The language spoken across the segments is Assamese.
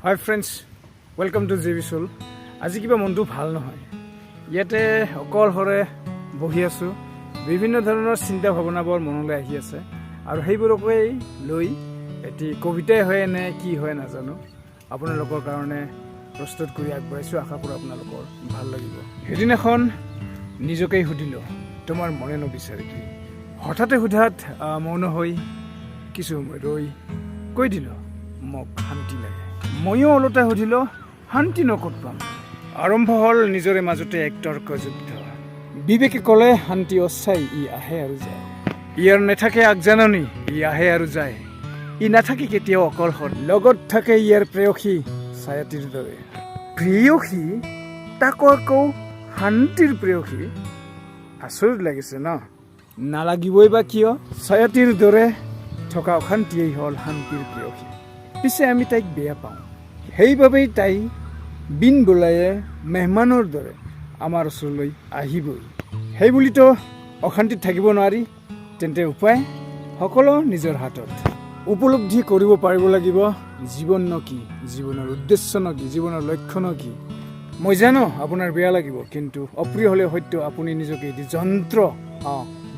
High friends, welcome to J B চ'ল। আজি কিবা মনটো ভাল নহয়। ইয়াতে অকলশৰে বহি আছোঁ। বিভিন্ন ধৰণৰ চিন্তা ভাৱনাবোৰ মনলৈ আহি আছে আৰু সেইবোৰকে লৈ এটি কবিতাই হয় নে কি হয় নাজানো, আপোনালোকৰ কাৰণে প্ৰস্তুত কৰি আগবঢ়াইছোঁ। আশা কৰোঁ আপোনালোকৰ ভাল লাগিব। সেইদিনাখন নিজকেই সুধিলোঁ, তোমাৰ মনে নবিচাৰে কি? হঠাতে সোধাত মৌন হৈ কিছু সময় ৰৈ কৈ দিলোঁ, মোক শান্তি লাগে। ময়ো ওলটাই সুধিলোঁ, শান্তিনো ক'ত পাম? আৰম্ভ হ'ল নিজৰে মাজতে এক তৰ্ক যুদ্ধ। বিবেকে ক'লে শান্তি অস্থায়ী, ই আহে আৰু যায়। ইয়াৰ নাথাকে আগজাননী, ই আহে আৰু যায়। ই নাথাকে কেতিয়াও অকলশৰ, লগত থাকে ইয়াৰ প্ৰেয়সী ছায়াটিৰ দৰে। প্ৰেয়সী? তাকো আকৌ শান্তিৰ প্ৰেয়সী? আচৰিত লাগিছে ন? নালাগিবই বা কিয়? ছায়াটিৰ দৰে থকা অশান্তিয়েই হ'ল শান্তিৰ প্ৰেয়সী। পিছে আমি তাইক বেয়া পাওঁ, সেইবাবেই তাই বিন বোলায়ে মেহমানৰ দৰে আমাৰ ওচৰলৈ আহিবই। সেই বুলিতো অশান্তিত থাকিব নোৱাৰি। তেন্তে উপায় সকলো নিজৰ হাতত। উপলব্ধি কৰিব পাৰিব লাগিব জীৱন ন কি, জীৱনৰ উদ্দেশ্য ন কি, জীৱনৰ লক্ষ্য ন কি। মই জানো আপোনাৰ বেয়া লাগিব, কিন্তু অপ্ৰিয় হ'লে সত্য আপুনি নিজকে এটি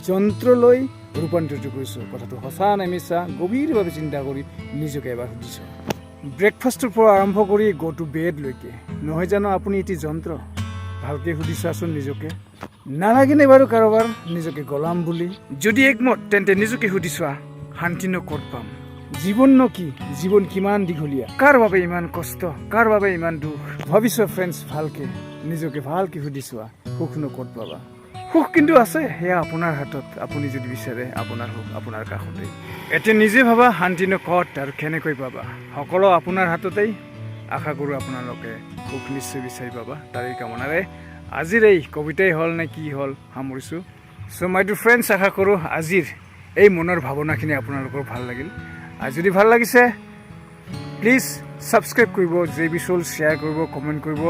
যন্ত্ৰলৈ ৰূপান্তৰিত কৰিছোঁ। কথাটো সঁচা নে মিছা গভীৰভাৱে চিন্তা কৰি নিজকে এবাৰ সুধিছোঁ। ব্ৰেকফাষ্টৰ পৰা আৰম্ভ কৰি গো টু বেডলৈকে নহয় জানো আপুনি এটি যন্ত্ৰ? ভালকৈ সুধি চোৱাচোন নিজকে। নালাগেনে বাৰু কাৰোবাৰ নিজকে গোলাম বুলি? যদি একমত তেন্তে নিজকে সুধি চোৱা, শান্তিনো ক'ত পাম? জীৱন নো কি, জীৱন কিমান দীঘলীয়া, কাৰ বাবে ইমান কষ্ট, কাৰ বাবে ইমান দুখ? ভাবিছোৱা ফ্ৰেণ্ডছ, নিজকে ভালকৈ সুধি চোৱা, সুখনো ক'ত পাবা? সুখ কিন্তু আছে, সেয়া আপোনাৰ হাতত। আপুনি যদি বিচাৰে আপোনাৰ সুখ আপোনাৰ কাষতেই। এতিয়া নিজে ভাবা, শান্তিনো ক'ত আৰু কেনেকৈ পাবা? সকলো আপোনাৰ হাততেই। আশা কৰোঁ আপোনালোকে সুখ নিশ্চয় বিচাৰি পাবা। তাৰেই কামনাৰে আজিৰ এই কবিতাই হ'ল নে কি হ'ল সামৰিছোঁ। চ' মাই ডিয়াৰ ফ্ৰেণ্ডছ, আশা কৰোঁ আজিৰ এই মনৰ ভাৱনাখিনি আপোনালোকৰ ভাল লাগিল। আৰু যদি ভাল লাগিছে প্লিজ ছাবস্ক্ৰাইব কৰিব, জে বি চ'ল শ্বেয়াৰ কৰিব, কমেণ্ট কৰিব।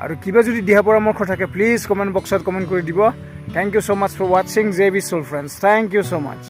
আৰু কিবা যদি দিহা পৰামৰ্শ থাকে প্লিজ কমেণ্ট বক্সত কমেণ্ট কৰি দিব। Thank you so' much for ৱাচিং জে বি চ'ল friends. Thank you so' much.